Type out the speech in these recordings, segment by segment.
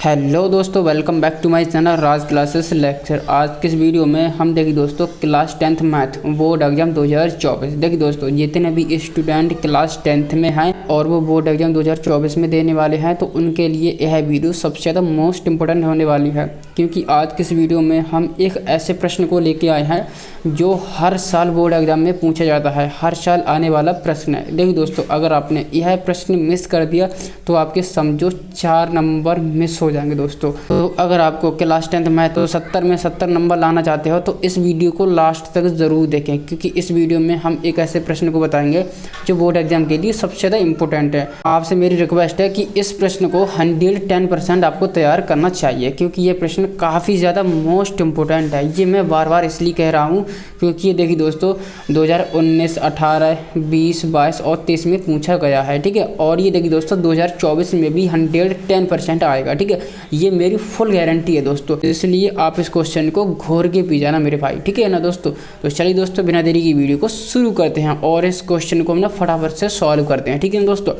Hello दोस्तों, welcome back to my channel Raj classes lecture. आज के इस वीडियो में हम देखिए दोस्तों class 10th math board exam 2024। देखिए दोस्तों, जितने भी स्टूडेंट क्लास 10th में हैं और वो बोर्ड एग्जाम 2024 में देने वाले हैं तो उनके लिए यह वीडियो सबसे ज़्यादा मोस्ट इंपॉर्टेंट होने वाली है, क्योंकि आज के इस वीडियो में हम एक ऐसे प्रश्न को लेके आए हैं जो हर साल बोर्ड एग्जाम में पूछा जाता है, हर साल आने वाला प्रश्न है। देखिए दोस्तों, अगर आपने यह प्रश्न मिस कर दिया तो आपके समझो 4 नंबर मिस हो जाएंगे दोस्तों। तो अगर आपको क्लास 10th मैथ तो 70 में 70 नंबर लाना चाहते हो तो इस वीडियो को लास्ट तक ज़रूर देखें, क्योंकि इस वीडियो में हम एक ऐसे प्रश्न को बताएंगे जो बोर्ड एग्जाम के लिए सबसे ज़्यादा इंपॉर्टेंट है। आपसे मेरी रिक्वेस्ट है कि इस प्रश्न को 110% आपको तैयार करना चाहिए, क्योंकि ये प्रश्न काफ़ी ज़्यादा मोस्ट इंपॉर्टेंट है। ये मैं बार बार इसलिए कह रहा हूँ क्योंकि ये देखिए दोस्तों 2019, 18, 20, 22 और 23 में पूछा गया है, ठीक है। और ये देखिए दोस्तों 2024 में भी 110% आएगा, ठीक है। ये मेरी फुल गारंटी है दोस्तों, इसलिए आप इस क्वेश्चन को घोर के पी जाना मेरे भाई, ठीक है ना दोस्तों। तो चलिए दोस्तों, बिना देरी की वीडियो को शुरू करते हैं और इस क्वेश्चन को हम ना फटाफट से सॉल्व करते हैं, ठीक है ना दोस्तों।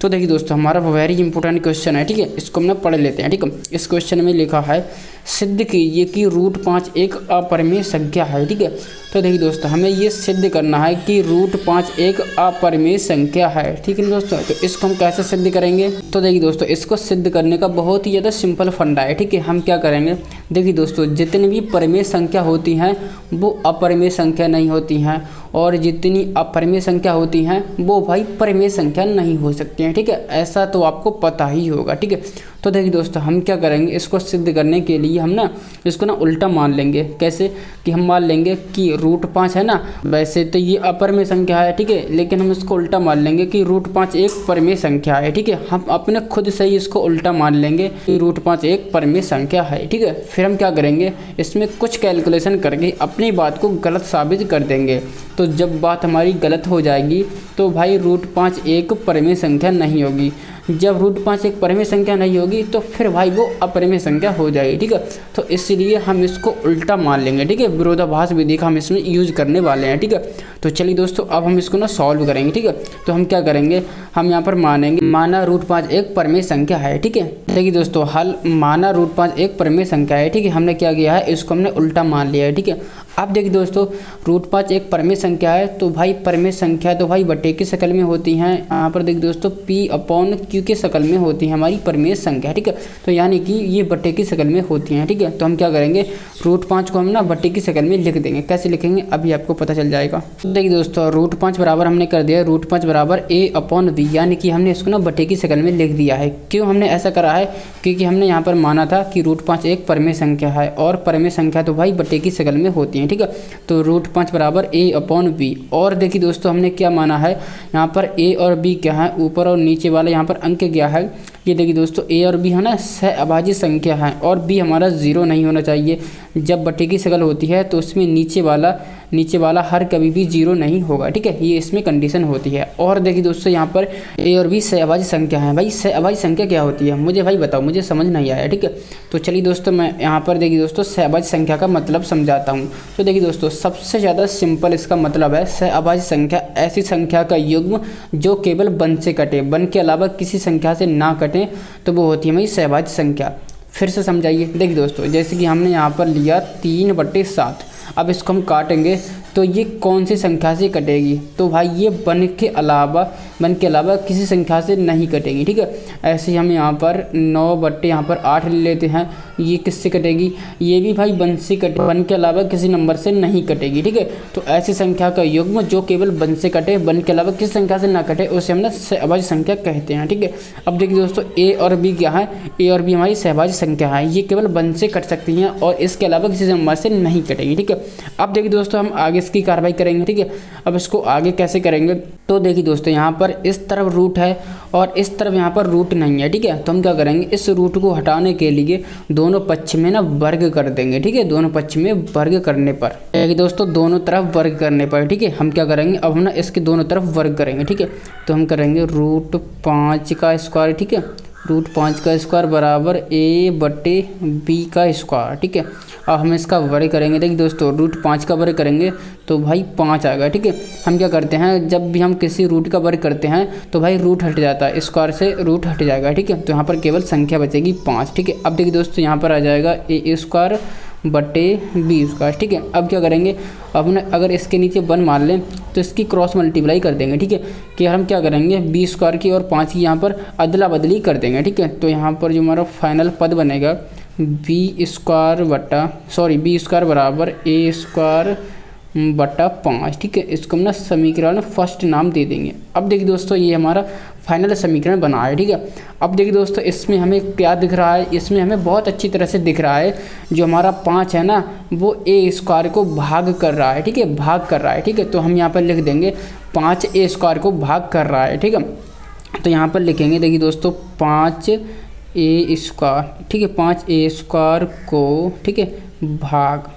तो देखिए दोस्तों, हमारा वेरी इंपॉर्टेंट क्वेश्चन है, ठीक है। इसको हम ना पढ़ लेते हैं, ठीक है। इस क्वेश्चन में लिखा है सिद्ध कीजिए कि √5 एक अपरिमेय संख्या है, ठीक है। तो देखिए दोस्तों, हमें ये सिद्ध करना है कि √5 एक अपरिमेय संख्या है, ठीक है ना दोस्तों। तो इसको हम कैसे सिद्ध करेंगे? तो देखिए दोस्तों, इसको सिद्ध करने का बहुत ही ज़्यादा सिंपल फंडा है, ठीक है। हम क्या करेंगे, देखिए दोस्तों, जितनी भी परिमेय संख्या होती हैं वो अपरिमेय संख्या नहीं होती हैं, और जितनी अपरिमेय संख्या होती हैं वो भाई परिमेय संख्या नहीं हो सकती हैं, ठीक है। ऐसा तो आपको पता ही होगा, ठीक है। तो देखिए दोस्तों, हम क्या करेंगे, इसको सिद्ध करने के लिए हम ना इसको ना उल्टा मान लेंगे। कैसे कि हम मान लेंगे कि √5 है ना, वैसे तो ये अपरिमेय संख्या है, ठीक है, लेकिन हम इसको उल्टा मान लेंगे कि √5 एक परिमेय संख्या है, ठीक है। हम अपने खुद से ही इसको उल्टा मान लेंगे कि √5 एक परिमेय संख्या है, ठीक है। फिर हम क्या करेंगे, इसमें कुछ कैलकुलेशन करके अपनी बात को गलत साबित कर देंगे। तो जब बात हमारी गलत हो जाएगी तो भाई √5 एक परिमेय संख्या नहीं होगी। जब √5 एक परिमेय संख्या नहीं होगी तो फिर भाई वो अपरिमेय संख्या हो जाएगी, ठीक है। तो इसलिए हम इसको उल्टा मान लेंगे, ठीक है। विरोधाभास विधि का हम इसमें यूज करने वाले हैं, ठीक है। तो चलिए दोस्तों, अब हम इसको ना सॉल्व करेंगे, ठीक है। तो हम क्या करेंगे, हम यहाँ पर मानेंगे माना √5 एक परिमेय संख्या है, ठीक है। देखिए दोस्तों, हल माना √5 एक परिमेय संख्या है, ठीक है। हमने क्या किया है, इसको हमने उल्टा मान लिया है, ठीक है। अब देखिए दोस्तों, √5 एक परिमेय संख्या है तो भाई परिमेय संख्या तो भाई बटे की शक्ल में होती हैं। यहाँ पर देखिए दोस्तों P/Q की शक्ल में होती है हमारी परिमेय संख्या, ठीक है। तो यानी कि ये बटे की शक्ल में होती हैं, ठीक है। तो हम क्या करेंगे, √5 को हम ना बटे की शक्ल में लिख देंगे। कैसे लिखेंगे अभी आपको पता चल जाएगा। तो देखिए दोस्तों, √5 बराबर हमने कर दिया √5 बराबर A/V, यानी कि हमने इसको ना बटे की शक्ल में लिख दिया है। क्यों हमने ऐसा करा है, क्योंकि हमने यहाँ पर माना था कि √5 एक परिमेय संख्या है और परिमेय संख्या तो भाई बटे की शक्ल में होती है, ठीक है। तो √5 बराबर A/V। और देखिए दोस्तों, हमने क्या माना है, यहाँ पर A और B क्या है, ऊपर और नीचे वाला यहाँ पर अंक क्या है। ये देखिए दोस्तों, A और B है ना सहअभाज्य संख्या है और B हमारा 0 नहीं होना चाहिए। जब बटे की शक्ल होती है तो उसमें नीचे वाला हर कभी भी 0 नहीं होगा, ठीक है। ये इसमें कंडीशन होती है। और देखिए दोस्तों, यहाँ पर A और B सहअभाज्य संख्या है। भाई सहअभाज्य संख्या क्या होती है, मुझे भाई बताओ, मुझे समझ नहीं आया, ठीक है। तो चलिए दोस्तों, मैं यहाँ पर देखिए दोस्तों सहअभाज्य संख्या का मतलब समझाता हूँ। तो देखिए दोस्तों, सबसे ज़्यादा सिंपल इसका मतलब है सहअभाज्य संख्या ऐसी संख्या का युग्म जो केवल 1 से कटे, 1 के अलावा किसी संख्या से ना कटे, तो वो होती है हमारी सहअभाज्य संख्या। फिर से समझाइए। देखिए दोस्तों, जैसे कि हमने यहाँ पर लिया 3/7, अब इसको हम काटेंगे तो ये कौन सी संख्या से कटेगी, तो भाई ये 1 के अलावा किसी संख्या से नहीं कटेगी, ठीक है। ऐसे ही हम यहाँ पर 9/8 ले लेते हैं, ये किससे कटेगी, ये भी भाई 1 से कटे, 1 के अलावा किसी नंबर से नहीं कटेगी, ठीक है। तो ऐसी संख्या का युग्म जो केवल 1 से कटे, 1 के अलावा किसी संख्या से ना कटे, उसे हम ना सहअभाज्य संख्या कहते हैं, ठीक है। अब देखिए दोस्तों, A और B क्या है, A और B हमारी सहअभाज्य संख्या है, ये केवल 1 से कट सकती हैं और इसके अलावा किसी नंबर से नहीं कटेगी, ठीक है। अब देखिए दोस्तों, हम आगे इसकी कार्रवाई करेंगे, ठीक है। अब इसको आगे कैसे करेंगे, तो देखिए दोस्तों, यहाँ पर इस तरफ रूट है और इस तरफ यहाँ पर रूट नहीं है, ठीक है। तो हम क्या करेंगे, इस रूट को हटाने के लिए दोनों पक्ष में ना वर्ग कर देंगे, ठीक है। दोनों पक्ष में वर्ग करने पर देखिए दोस्तों, दोनों तरफ वर्ग करने पर, ठीक है, हम क्या करेंगे, अब हम ना इसके दोनों तरफ वर्ग करेंगे, ठीक है। तो हम करेंगे √5 का स्क्वायर, ठीक है। √5 का स्क्वायर बराबर a/b का स्क्वायर। ठीक है, अब हम इसका वर्ग करेंगे। देखिए दोस्तों, √5 का वर्ग करेंगे तो भाई 5 आएगा। ठीक है, हम क्या करते हैं, जब भी हम किसी रूट का वर्ग करते हैं तो भाई रूट हट जाता है, स्क्वायर से रूट हट जाएगा। ठीक है, तो यहाँ पर केवल संख्या बचेगी 5। ठीक है, अब देखिए दोस्तों, यहाँ पर आ जाएगा a² / b²। ठीक है, अब क्या करेंगे, अब अगर इसके नीचे 1 मान लें तो इसकी क्रॉस मल्टीप्लाई कर देंगे। ठीक है, कि हम क्या करेंगे, b² की और 5 की यहाँ पर अदला बदली कर देंगे। ठीक है, तो यहाँ पर जो हमारा फाइनल पद बनेगा b² बराबर a²/5। ठीक है, इसको हम समीकरण फर्स्ट नाम दे देंगे। अब देखिए दोस्तों, ये हमारा फाइनल समीकरण बना है। ठीक है, अब देखिए दोस्तों, इसमें हमें क्या दिख रहा है, इसमें हमें बहुत अच्छी तरह से दिख रहा है जो हमारा 5 है ना, वो a² को भाग कर रहा है। ठीक है, भाग कर रहा है। ठीक है, तो हम यहाँ पर लिख देंगे 5 a² को भाग कर रहा है। ठीक है, तो यहाँ पर लिखेंगे, देखिए दोस्तों, 5 a²। ठीक है, 5 a² को, ठीक है, भाग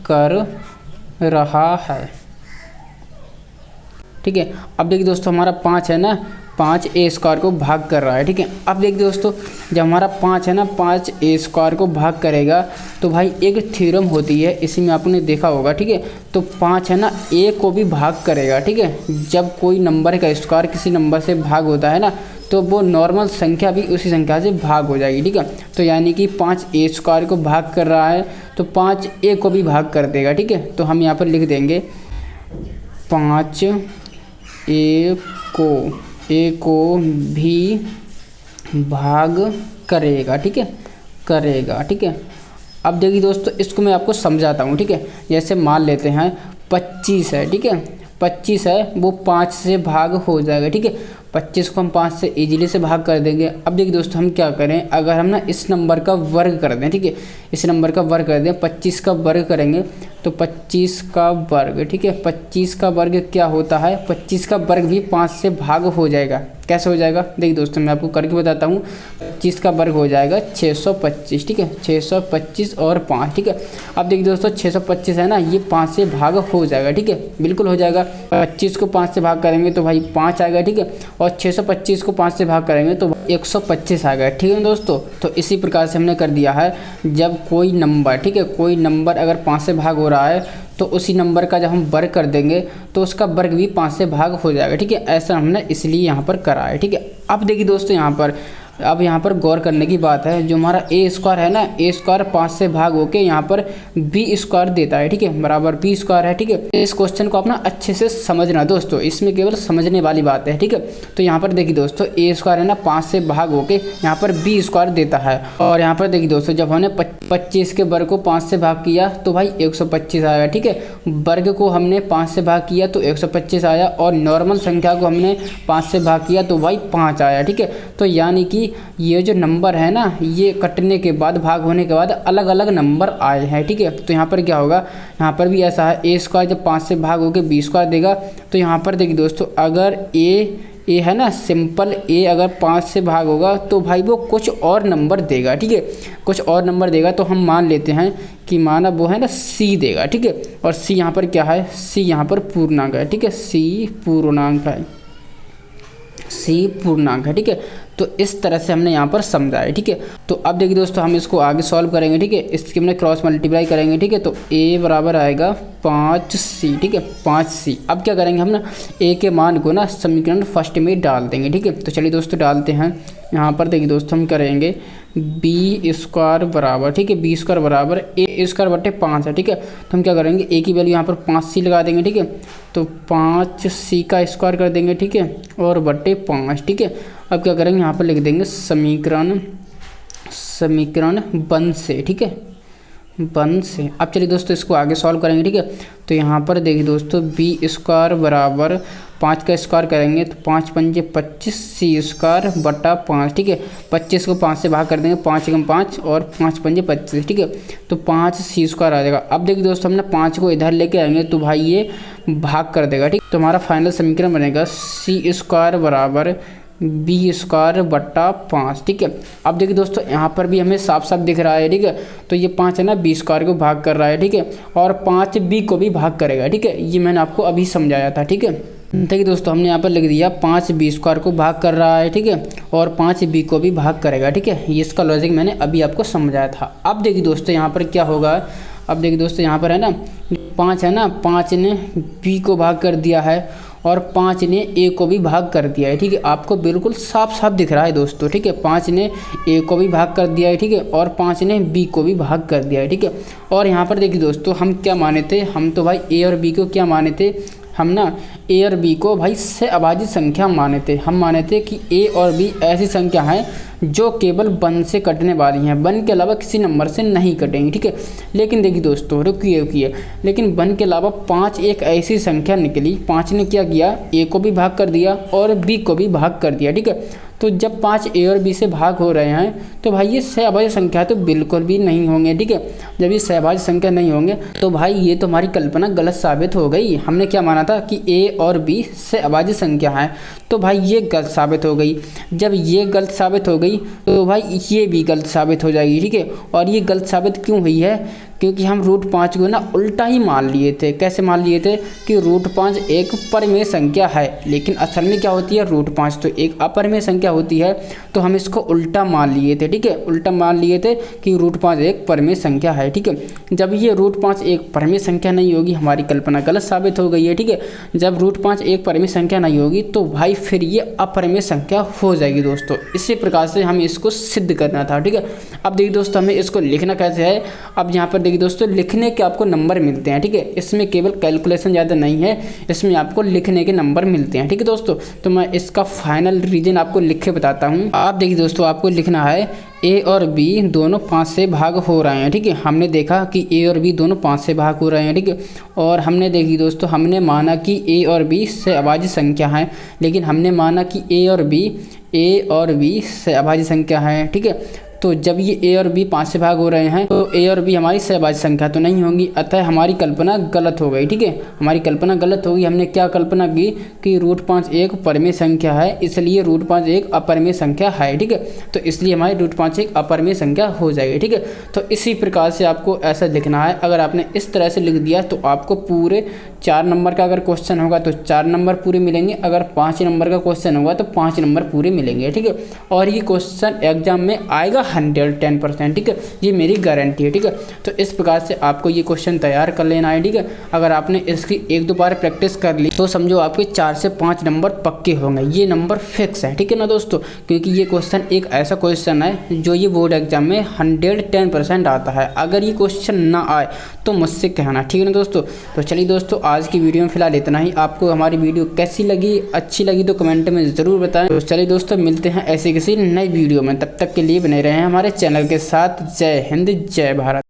कर रहा है। ठीक है, अब देखिए दोस्तों, हमारा 5 है ना, 5 a² को भाग कर रहा है। ठीक है, अब देखिए दोस्तों, जब हमारा 5 है ना, 5 a² को भाग करेगा तो भाई एक थ्योरम होती है, इसी में आपने देखा होगा। ठीक है, तो 5 है ना, a को भी भाग करेगा। ठीक है, जब कोई नंबर का स्क्वायर किसी नंबर से भाग होता है ना, तो वो नॉर्मल संख्या भी उसी संख्या से भाग हो जाएगी। ठीक है, तो यानी कि 5 a² को भाग कर रहा है तो 5 a को भी भाग कर देगा। ठीक है, तो हम यहाँ पर लिख देंगे 5 a को भी भाग करेगा। ठीक है, करेगा। ठीक है, अब देखिए दोस्तों, इसको मैं आपको समझाता हूँ। ठीक है, जैसे मान लेते हैं 25 है। ठीक है, 25 है, वो 5 से भाग हो जाएगा। ठीक है, 25 को हम 5 से इजीली से भाग कर देंगे। अब देखिए दोस्तों, हम क्या करें, अगर हम ना इस नंबर का वर्ग कर दें, ठीक है, इस नंबर का वर्ग कर दें, 25 का वर्ग करेंगे तो 25 का वर्ग, ठीक है, 25 का वर्ग क्या होता है, 25 का वर्ग भी 5 से भाग हो जाएगा। कैसे हो जाएगा, देखिए दोस्तों, मैं आपको करके बताता हूँ। 25 का वर्ग हो जाएगा 625। ठीक है, 625 और 5। ठीक है, अब देखिए दोस्तों, 625 है ना, ये 5 से भाग हो जाएगा। ठीक है, बिल्कुल हो जाएगा। 25 को 5 से भाग करेंगे तो भाई 5 आएगा। ठीक है, और 625 को 5 से भाग करेंगे तो 125 आएगा। ठीक है दोस्तों, तो इसी प्रकार से हमने कर दिया है। जब कोई नंबर, ठीक है, कोई नंबर अगर 5 से भाग हो रहा है तो उसी नंबर का जब हम वर्ग कर देंगे तो उसका वर्ग भी 5 से भाग हो जाएगा। ठीक है, ऐसा हमने इसलिए यहाँ पर करा है। ठीक है, अब देखिए दोस्तों, यहाँ पर गौर करने की बात है, जो हमारा a² है ना, a² 5 से भाग होके यहाँ पर b² देता है। ठीक है, बराबर b² है। ठीक है, इस क्वेश्चन को अपना अच्छे से समझना दोस्तों, इसमें केवल समझने वाली बात है। ठीक है, तो यहाँ पर देखिए दोस्तों, a² है ना, 5 से भाग होके यहाँ पर b² देता है। और यहाँ पर देखिए दोस्तों, जब हमने 25 के वर्ग को 5 से भाग किया तो भाई 125 आएगा। ठीक है, वर्ग को हमने 5 से भाग किया तो 125 आया, और नॉर्मल संख्या को हमने 5 से भाग किया तो भाई 5 आया। ठीक है, तो यानी कि ये जो नंबर है ना, ये कटने के बाद, भाग होने के बाद अलग अलग नंबर आए हैं। ठीक है, तो यहाँ पर क्या होगा, यहाँ पर भी ऐसा है, a² जब 5 से भाग होकर b² देगा तो यहाँ पर देखिए दोस्तों, अगर a है ना, सिंपल a अगर 5 से भाग होगा तो भाई वो कुछ और नंबर देगा। ठीक है, कुछ और नंबर देगा, तो हम मान लेते हैं कि माना वो है ना c देगा। ठीक है, और c यहाँ पर क्या है, c यहाँ पर पूर्णांक है। ठीक है, c पूर्णांक है, c पूर्णांक है। ठीक है, तो इस तरह से हमने यहाँ पर समझा है। ठीक है, तो अब देखिए दोस्तों, हम इसको आगे सॉल्व करेंगे। ठीक है, इसकी हमने क्रॉस मल्टीप्लाई करेंगे। ठीक है, तो a बराबर आएगा 5c। ठीक है, 5c। अब क्या करेंगे, हम ना a के मान को ना समीकरण फर्स्ट में डाल देंगे। ठीक है, तो चलिए दोस्तों डालते हैं। यहाँ पर देखिए दोस्तों, हम करेंगे b² बराबर, ठीक है, b² बराबर a²/5 है। ठीक है, तो हम क्या करेंगे, a की वैल्यू यहाँ पर 5c लगा देंगे। ठीक है, तो 5c का स्क्वायर कर देंगे। ठीक है, और बटे 5। ठीक है, अब क्या करेंगे, यहाँ पर लिख देंगे समीकरण 1 से। ठीक है, 1 से। अब चलिए दोस्तों, इसको आगे सॉल्व करेंगे। ठीक है, तो यहाँ पर देखिए दोस्तों, b² बराबर 5 का स्क्वायर करेंगे तो 5 पंजे 25, c²/5। ठीक है, 25 को 5 से भाग कर देंगे, 5 एकम 5 और 5 पंजे 25। ठीक है, तो 5c² आ जाएगा। अब देखिए दोस्तों, हमने 5 को इधर लेके आएंगे तो भाई ये भाग कर देगा। ठीक, तो हमारा फाइनल समीकरण बनेगा c² बराबर b²/5। ठीक है, अब देखिए दोस्तों, यहाँ पर भी हमें साफ साफ दिख रहा है। ठीक है, तो ये 5 है ना, b² को भाग कर रहा है। ठीक है, और 5 b को भी भाग करेगा। ठीक है, ये मैंने आपको अभी समझाया था। ठीक है, देखिए दोस्तों हमने यहाँ पर लिख दिया 5b² को भाग कर रहा है, ठीक है, और 5b को भी भाग करेगा, ठीक है। ये इसका लॉजिक मैंने अभी आपको समझाया था। अब देखिए दोस्तों यहाँ पर क्या होगा, अब देखिए दोस्तों यहाँ पर है ना 5 है ना, 5 ने b को भाग कर दिया है और 5 ने a को भी भाग कर दिया है, ठीक है। आपको बिल्कुल साफ साफ दिख रहा है दोस्तों, ठीक है। 5 ने a को भी भाग कर दिया है, ठीक है, और 5 ने b को भी भाग कर दिया है, ठीक है। और यहाँ पर देखिए दोस्तों हम क्या माने थे, हम तो भाई a और b को क्या माने थे, हम ना a और b को भाई से अभाज्य संख्या माने थे। हम माने थे कि a और b ऐसी संख्या हैं जो केवल 1 से कटने वाली हैं, 1 के अलावा किसी नंबर से नहीं कटेंगी, ठीक है। लेकिन देखिए दोस्तों रुकिए, लेकिन 1 के अलावा 5 एक ऐसी संख्या निकली, 5 ने क्या किया, a को भी भाग कर दिया और b को भी भाग कर दिया, ठीक है। तो जब 5 a और b से भाग हो रहे हैं तो भाई ये सहभाज्य संख्या तो बिल्कुल भी नहीं होंगे, ठीक है। जब ये सहभाज्य संख्या नहीं होंगे तो भाई ये तो हमारी कल्पना गलत साबित हो गई। हमने क्या माना था कि a और b सहभाज्य संख्या है, तो भाई ये गलत साबित हो गई। जब ये गलत साबित हो गई तो भाई ये भी गलत साबित हो जाएगी, ठीक है। और ये गलत साबित क्यों हुई है, क्योंकि हम √5 को ना उल्टा ही मान लिए थे। कैसे मान लिए थे कि √5 एक परिमेय संख्या है, लेकिन असल में क्या होती है, √5 तो एक अपरिमेय संख्या होती है, तो हम इसको उल्टा मान लिए थे, ठीक है। उल्टा मान लिए थे कि √5 एक परिमेय संख्या है, ठीक है। जब ये √5 एक परिमेय संख्या नहीं होगी, हमारी कल्पना गलत साबित हो गई है, ठीक है। जब √5 एक परिमेय संख्या नहीं होगी तो भाई फिर ये अपरिमेय संख्या हो जाएगी दोस्तों। इसी प्रकार से हमें इसको सिद्ध करना था, ठीक है। अब देखिए दोस्तों हमें इसको लिखना कैसे है। अब यहाँ पर देखिए दोस्तों लिखने के आपको नंबर मिलते हैं, ठीक है। इसमें केवल कैलकुलेशन ज़्यादा नहीं है, इसमें आपको लिखने के नंबर मिलते हैं, ठीक है दोस्तों। तो मैं इसका फाइनल रीजन आपको लिख के बताता हूँ। आप देखिए दोस्तों आपको लिखना है a और b दोनों 5 से भाग हो रहे हैं, ठीक है। हमने देखा कि a और b दोनों 5 से भाग हो रहे हैं, ठीक है। और हमने देखी दोस्तों, हमने माना कि a और b से अभाज्य संख्या है, लेकिन हमने माना कि a और b से अभाज्य संख्या है, ठीक है। तो जब ये a और b 5 से भाग हो रहे हैं तो a और b हमारी सहभाज्य संख्या तो नहीं होंगी, अतः हमारी कल्पना गलत हो गई, ठीक है। हमारी कल्पना गलत होगी। हमने क्या कल्पना की कि √5 एक परिमेय संख्या है, इसलिए √5 एक अपरिमेय संख्या है, ठीक है। तो इसलिए हमारी √5 एक अपरिमेय संख्या हो जाएगी, ठीक है। तो इसी प्रकार से आपको ऐसा लिखना है। अगर आपने इस तरह से लिख दिया तो आपको पूरे 4 नंबर का अगर क्वेश्चन होगा तो 4 नंबर पूरे मिलेंगे, अगर 5 नंबर का क्वेश्चन होगा तो 5 नंबर पूरे मिलेंगे, ठीक है। और ये क्वेश्चन एग्जाम में आएगा 110%, ठीक है। ये मेरी गारंटी है, ठीक है। तो इस प्रकार से आपको ये क्वेश्चन तैयार कर लेना है, ठीक है। अगर आपने इसकी 1-2 बार प्रैक्टिस कर ली तो समझो आपके 4 से 5 नंबर पक्के होंगे, ये नंबर फिक्स है, ठीक है ना दोस्तों। क्योंकि ये क्वेश्चन एक ऐसा क्वेश्चन है जो ये बोर्ड एग्जाम में 110% आता है। अगर ये क्वेश्चन ना आए तो मुझसे कहना, ठीक है ना दोस्तों। तो चलिए दोस्तों आज की वीडियो में फिलहाल इतना ही। आपको हमारी वीडियो कैसी लगी, अच्छी लगी तो कमेंट में ज़रूर बताएं। तो चलिए दोस्तों मिलते हैं ऐसे किसी नई वीडियो में, तब तक के लिए बने रहें हमारे चैनल के साथ। जय हिंद, जय भारत।